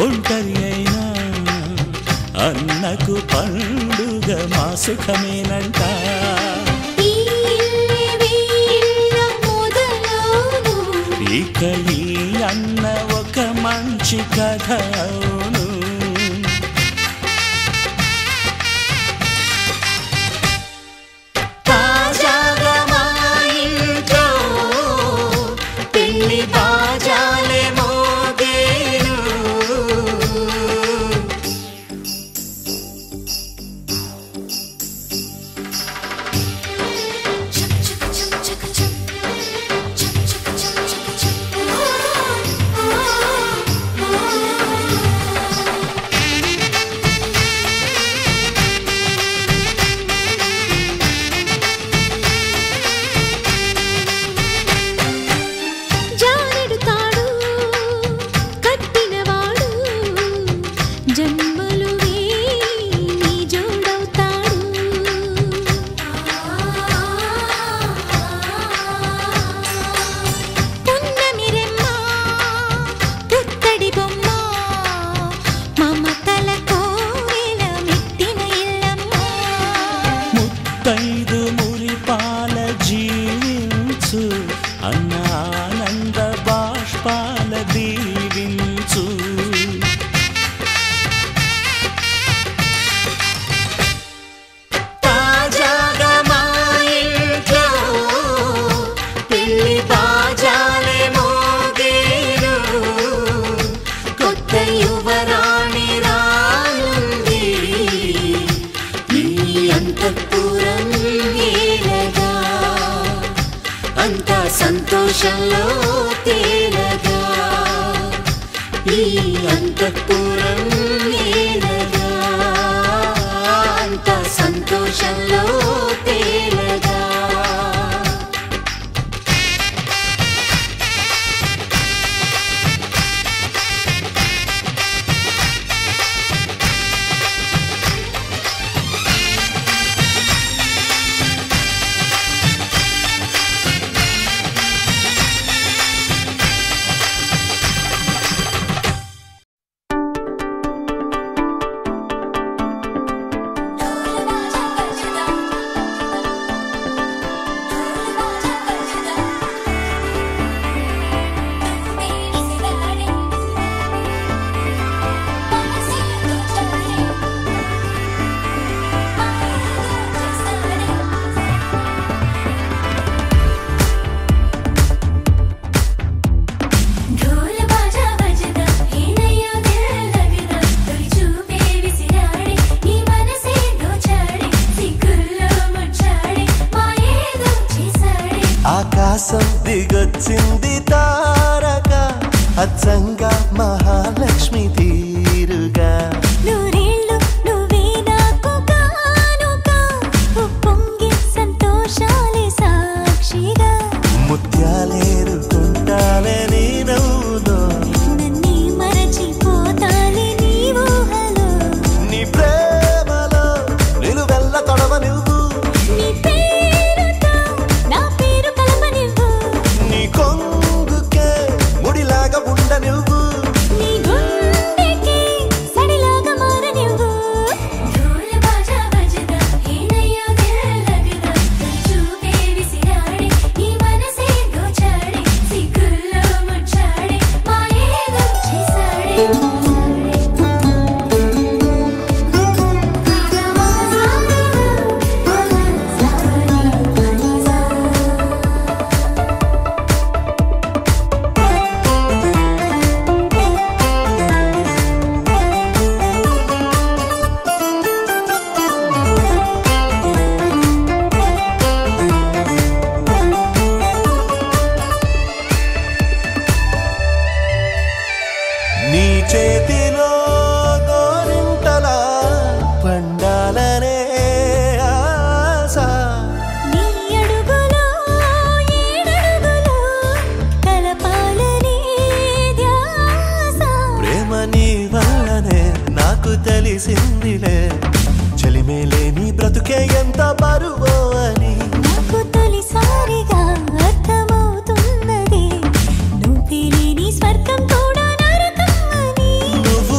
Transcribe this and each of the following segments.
ఒంటరి అయినా అన్నకు పండుగ మా సుఖమేనంట. ఇక ఈ అన్న ఒక మంచి కథ అవును. తాజాగా మా ఇంట్లో పెళ్లి బాజాలే మోగేను. ముత్తైదు మురిపాల జీవించు అన్న ఆనంద బాష్పాల దీవించు. తాజాగా మా ఇంట్లో పెళ్లి బాజాలే మోగేను. కొత్త యువరాణి రానుంది ఈ అంతఃపురం ఏలగా. అంతా సంతోషంలో తేలగా ఈ అంతఃపురం ఏలగా. అంతా సంతోషంలో తేలగా. ఆకాశం దిగొచ్చింది తారక అచ్చంగా మహాలక్ష్మి తీరుగా. నూరేళ్ళు నువ్వే నాకు కానుక ఉప్పొంగి సంతోషాలే సాక్షిగా. ముత్యాలేరుకుంటాలే నీ నవ్వులో నన్నే మరచిపోతాలే నీ ఊహలో. నీ ప్రేమలో నిలువెల్ల తొడవ నువ్వు. నీ పేరుతో నా పేరు కలప నువ్వు. నీ కొంగుకే ముడిలాగా ఉండ నువ్వు. నీ గుండెకి సడిలాగా మార నువ్వు. ఢోల్ బాజా బజదా ఏనయ్యో దిల్ లగదా చూపే విసిరాడే నీ మనసే దోచాడే సిగ్గుల్లో ముచ్చాడే మాయేదో చేసాడే. నీ చేతిలో గోరింటలా పండాలనే ఆశ. నీ అడుగులో ఏడడుగులో కలపాలనే ధ్యాస. ప్రేమ నీ వల్లనే నాకు తెలిసిందిలే చెలిమేలే నీ బ్రతుకే ఎంత బరువో అని. నాకు తొలిసారిగా అర్థమవుతున్నది నువ్వు లేని స్వర్గం కూడా నరకం అని. నువ్వు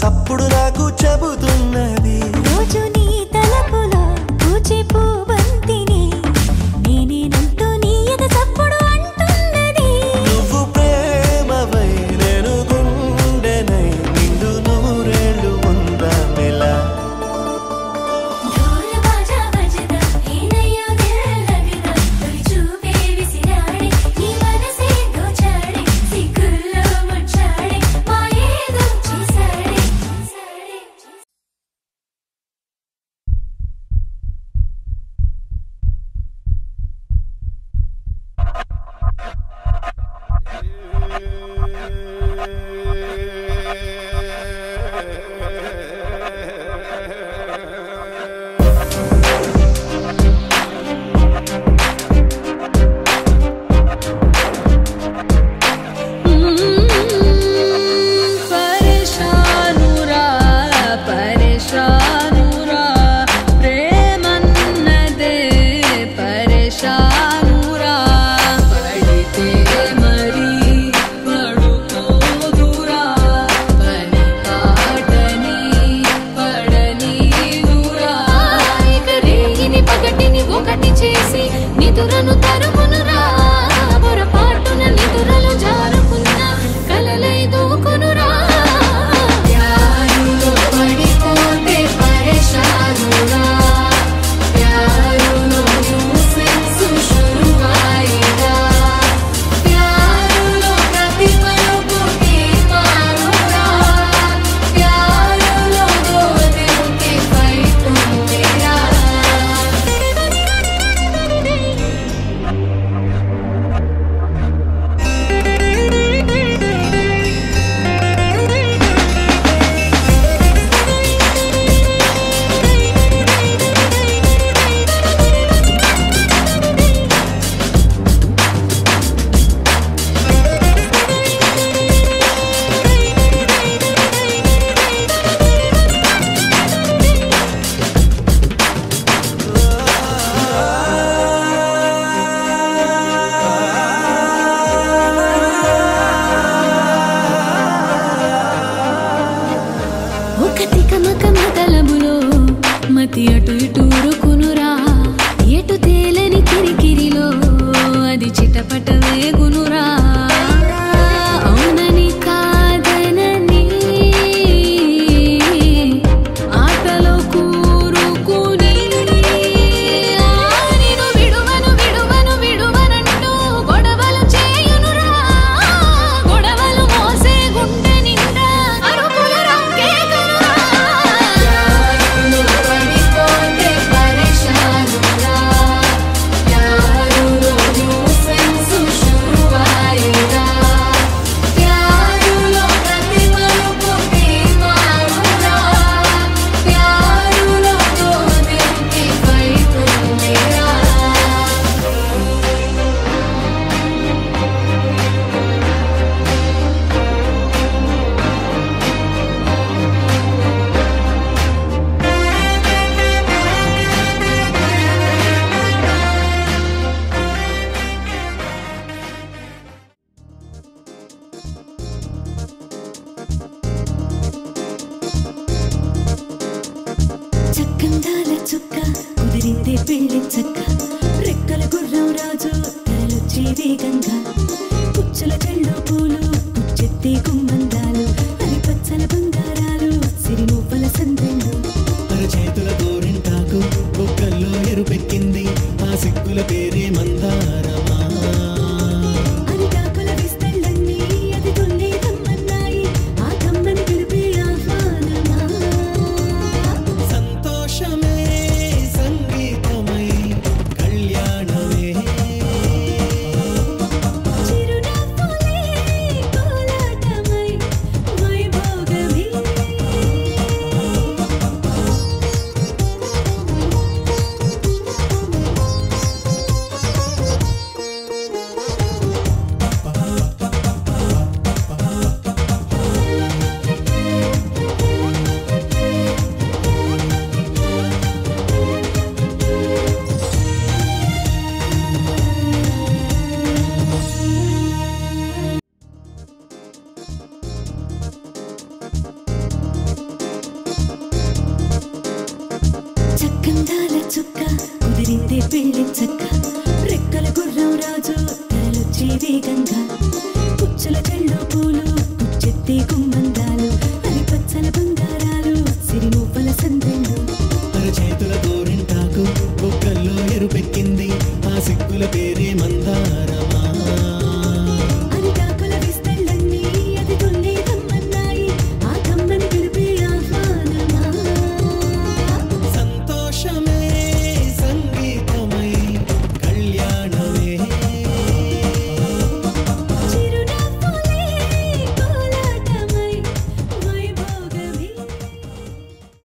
సప్పుడు నాకు చెబుతున్నది. రోజు నీ తలపులో పూచే పూబంతిని నేనేనంటూ నీ ఎద సప్పుడు అంటున్నది. నువ్వు ప్రేమవై నేను గుండెనై నిండు నూరేళ్ళు ఉందామెలా. ఢోల బాజా బజదా ఏనయ్యో దిల్లగదా తొలి చూపే విసిరాడే నీ మనసే దోచాడే సిగ్గుల్లో ముచ్చాడే మాయేదో చేసాడే. పరేషానురా పరేషానురా ప్రేమన్నదే పరేషానురా పడితే మరి పడుకోదురా పని పాటని పడనీదురా ఇక రేగిని పగటిని ఒకటి చేసి నిదురను తరుమునురా పొరపాటున నిదురలు జారుకున్న కలలై దూకునురా. ప్యారులో పడిపోతే పరేషానురా ప్యారులో న్యూసెన్స్ షురువాయిరా ప్యారులో ప్రతి మలుపుకి మారురా ప్యారులో గోదెకి ఫైట్ ఉందిరా. ఒక తికమక మతలబులో మతి అటు ఇటు ఉరుకునురా ఎటు తేలని కిరికిరిలో అది చిటపట వేగునురా. అవునని కాదనని ఆటలో కూరుకుని నిన్ను విడువను విడువను విడువనంటూ గొడవలు చేయునురా గొడవలు మోసే గుండె నిండా అరుపులు రంకేకునురా. ప్యారులో పడిపోతే పరేషానురా ప్యారులో న్యూసెన్స్ షురువాయిరా ప్యారులో ప్రతి మలుపుకి మారురా ప్యారులో గోదెకి ఫైట్ ఉందిరా. చక్కందాల చుక్క కుదిరిందే పెళ్లి చక్క రెక్కల గుర్రం రాజు తరలొచ్చే వేగంగా పుచ్చల చెళ్ళు పూలు పుచ్చెత్తే గుమ్మందాలు అరి పచ్చల బంగారాలు సిరిమూపల సందెళ్ళు అరచేతుల గోరింటాకు బొక్కల్లో ఎరుపెక్కింది ఆ సిగ్గుల పేరే మందారమా. అరిటాకుల విస్తళ్ళన్నీ అది తొల్లి తమ్మన్నాయి ఆ తమ్మని పిలిపే ఆహ్వానమా. సంతోషమే సంగీతమై కళ్యాణమే చిరునవ్వులే కోలాటమై వైభోగమే. కుదిరిందే పెళ్లి చక్క